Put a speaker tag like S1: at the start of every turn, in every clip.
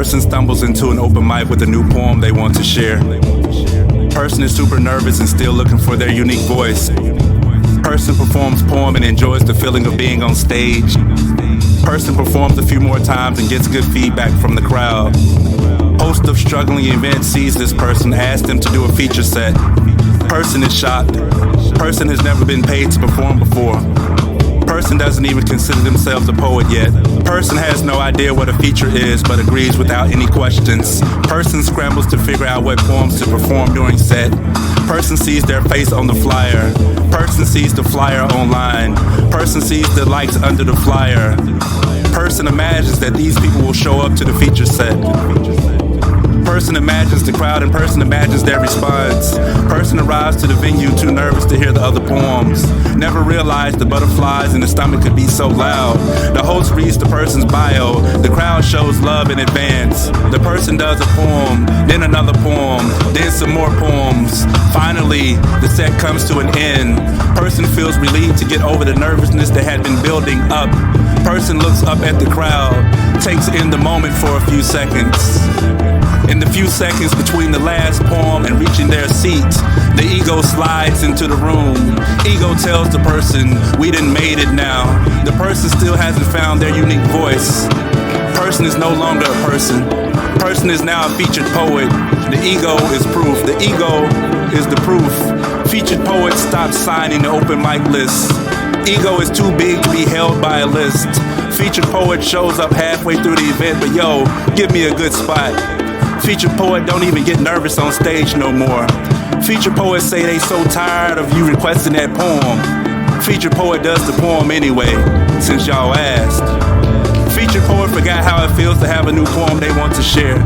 S1: Person stumbles into an open mic with a new poem they want to share. Person is super nervous and still looking for their unique voice. Person performs poem and enjoys the feeling of being on stage. Person performs a few more times and gets good feedback from the crowd. Host of struggling event sees this person, asks them to do a feature set. Person is shocked. Person has never been paid to perform before. Person doesn't even consider themselves a poet yet. Person has no idea what a feature is, but agrees without any questions. Person scrambles to figure out what poems to perform during set. Person sees their face on the flyer. Person sees the flyer online. Person sees the likes under the flyer. Person imagines that these people will show up to the feature set. Person imagines the crowd and person imagines their response. Person arrives to the venue too nervous to hear the other poems. Never realized the butterflies in the stomach could be so loud. The host reads the person's bio. The crowd shows love in advance. The person does a poem, then another poem, then some more poems. Finally, the set comes to an end. Person feels relieved to get over the nervousness that had been building up. Person looks up at the crowd, takes in the moment for a few seconds. In the few seconds between the last poem and reaching their seat, the ego slides into the room. Ego tells the person, we done made it now. The person still hasn't found their unique voice. Person is no longer a person. Person is now a featured poet. The ego is proof. The ego is the proof. Featured poet stops signing the open mic list. Ego is too big to be held by a list. Featured poet shows up halfway through the event, but yo, give me a good spot. Featured poet don't even get nervous on stage no more. Featured poets say they so tired of you requesting that poem. Featured poet does the poem anyway, since y'all asked. Featured poet forgot how it feels to have a new poem they want to share.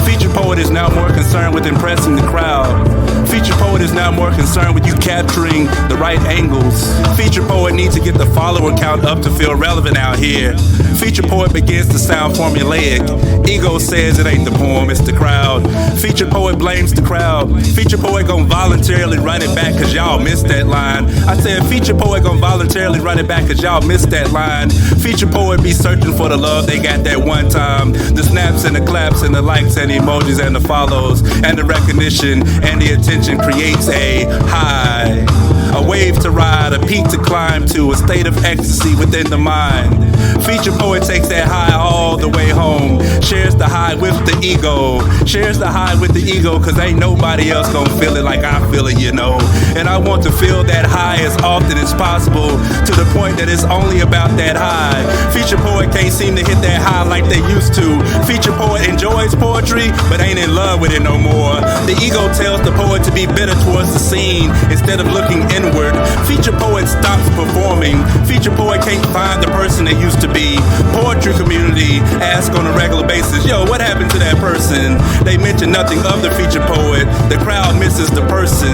S1: Featured poet is now more concerned with impressing the crowd. Featured poet is now more concerned with you capturing the right angles. Featured poet needs to get the follower count up to feel relevant out here. Featured poet begins to sound formulaic. Ego says it ain't the poem, it's the crowd. Featured poet blames the crowd. Featured poet gon' voluntarily run it back cause y'all missed that line. I said featured poet gon' voluntarily run it back cause y'all missed that line. Featured poet be searching for the love they got that one time. The snaps and the claps and the likes and the emojis and the follows and the recognition and the attention creates a high. A wave to ride, a peak to climb to, a state of ecstasy within the mind. Featured poet takes that high all the way home. Shares the high with the ego. Shares the high with the ego cause ain't nobody else gonna feel it like I feel it, you know. And I want to feel that high as often as possible to the point that it's only about that high. Featured poet can't seem to hit that high like they used to. Featured poet enjoys poetry but ain't in love with it no more. The ego tells the poet to be bitter towards the scene instead of looking inward. Featured poet stops performing. Featured poet can't find the person they used to be. Poetry community asks on a regular basis, yo, what happened to that person? They mention nothing of the featured poet. The crowd misses the person.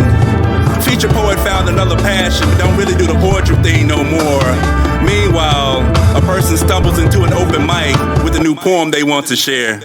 S1: Featured poet found another passion but don't really do the poetry thing no more. Meanwhile, a person stumbles into an open mic with a new poem they want to share.